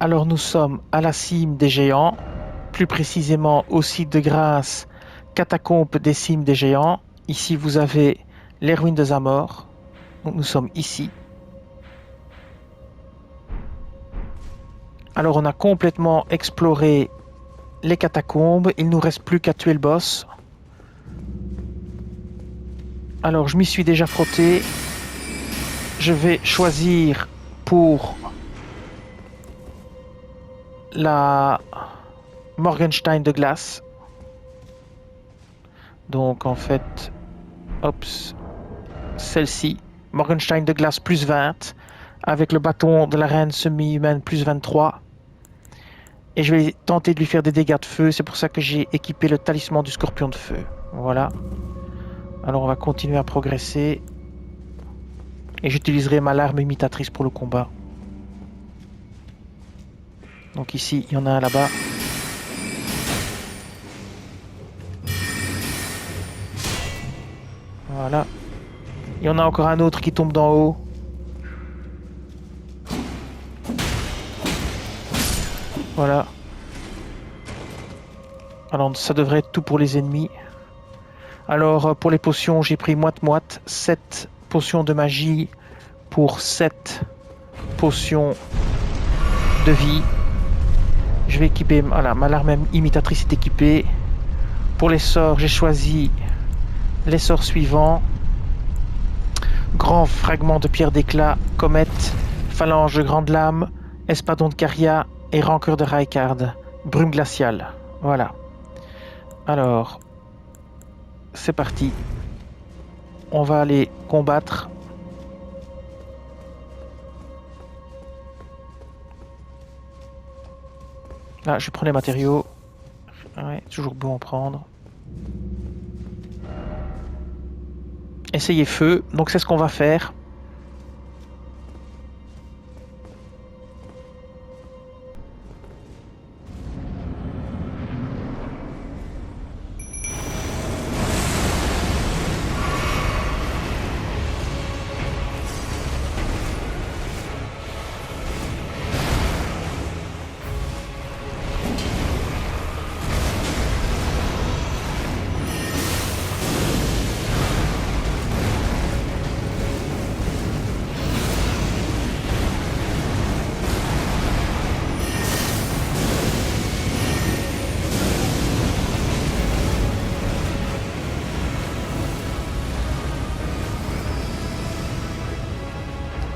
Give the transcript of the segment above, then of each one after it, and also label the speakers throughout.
Speaker 1: Alors nous sommes à la cime des géants, plus précisément au site de Grasse, catacombe des cimes des géants. Ici vous avez les ruines de Zamor. Donc nous sommes ici. Alors on a complètement exploré les catacombes, il nous reste plus qu'à tuer le boss. Alors je m'y suis déjà frotté. Je vais choisir pour la Morgenstein de glace. Donc en fait, oups, celle-ci, Morgenstein de glace plus 20, avec le bâton de la reine semi-humaine plus 23. Et je vais tenter de lui faire des dégâts de feu, c'est pour ça que j'ai équipé le talisman du scorpion de feu. Voilà. Alors on va continuer à progresser. Et j'utiliserai ma larme imitatrice pour le combat. Donc ici, il y en a un là-bas. Voilà. Il y en a encore un autre qui tombe d'en haut. Voilà. Alors ça devrait être tout pour les ennemis. Alors pour les potions, j'ai pris moite-moite. 7 potions de magie pour 7 potions de vie. Je vais équiper... Voilà, ma larme imitatrice est équipée. Pour les sorts, j'ai choisi les sorts suivants. Grand fragment de pierre d'éclat, comète, phalange de grande lame, espadon de Caria et rancœur de Raikard. Brume glaciale. Voilà. Alors, c'est parti. On va aller combattre. Là, je prends les matériaux. Ouais, toujours bon en prendre. Essayez feu. Donc c'est ce qu'on va faire.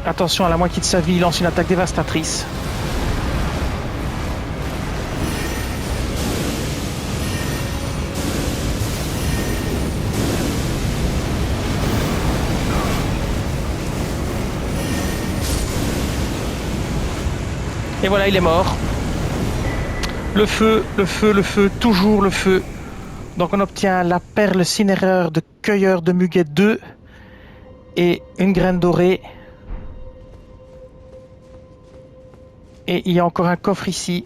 Speaker 1: Attention, à la moitié de sa vie, il lance une attaque dévastatrice. Et voilà, il est mort. Le feu, le feu, le feu, toujours le feu. Donc on obtient la perle cinéraire de cueilleur de muguet 2 et une graine dorée. Et il y a encore un coffre ici.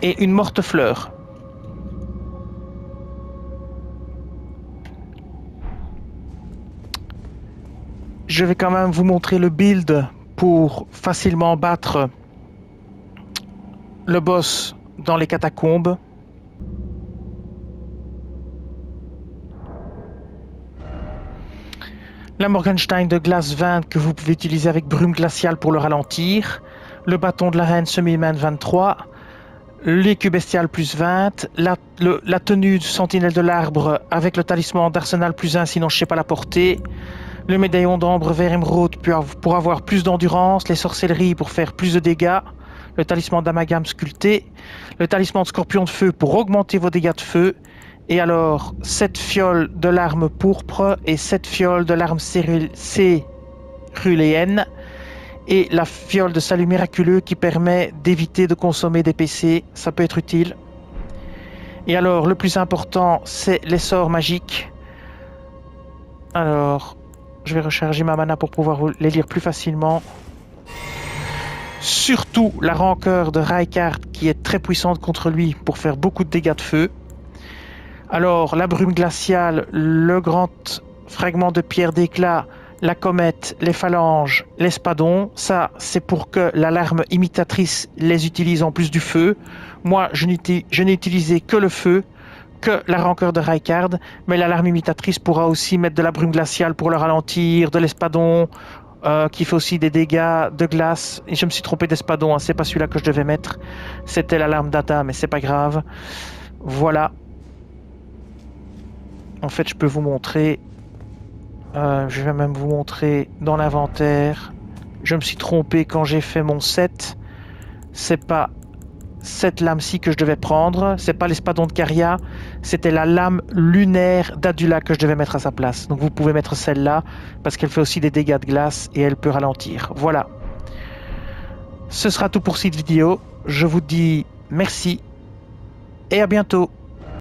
Speaker 1: Et une morte fleur. Je vais quand même vous montrer le build pour facilement battre le boss dans les catacombes. La Morgenstein de glace 20 que vous pouvez utiliser avec brume glaciale pour le ralentir. Le bâton de la reine semi-humaine 23. L'écu bestial plus 20. La tenue du sentinelle de l'arbre avec le talisman d'arsenal plus 1 sinon je sais pas la portée. Le médaillon d'ambre vert émeraude pour avoir plus d'endurance. Les sorcelleries pour faire plus de dégâts. Le talisman d'amalgame sculpté, le talisman de scorpion de feu pour augmenter vos dégâts de feu, et alors 7 fioles de l'arme pourpre et 7 fioles de l'arme céruléenne, et la fiole de salut miraculeux qui permet d'éviter de consommer des PC, ça peut être utile. Et alors le plus important, c'est les sorts magiques. Alors, je vais recharger ma mana pour pouvoir les lire plus facilement. Surtout la rancœur de Rykard qui est très puissante contre lui pour faire beaucoup de dégâts de feu. Alors la brume glaciale, le grand fragment de pierre d'éclat, la comète, les phalanges, l'espadon, ça c'est pour que l'alarme imitatrice les utilise en plus du feu. Moi je n'ai utilisé que le feu, que la rancœur de Rykard, mais l'alarme imitatrice pourra aussi mettre de la brume glaciale pour le ralentir, de l'espadon, qui fait aussi des dégâts de glace. Et je me suis trompé d'espadon, hein, c'est pas celui-là que je devais mettre. C'était l'alarme data, mais c'est pas grave. Voilà. En fait, je peux vous montrer. Je vais même vous montrer dans l'inventaire. Je me suis trompé quand j'ai fait mon set. C'est pas cette lame-ci que je devais prendre. C'est pas l'espadon de Caria. C'était la lame lunaire d'Adula que je devais mettre à sa place. Donc vous pouvez mettre celle-là parce qu'elle fait aussi des dégâts de glace et elle peut ralentir. Voilà. Ce sera tout pour cette vidéo. Je vous dis merci et à bientôt.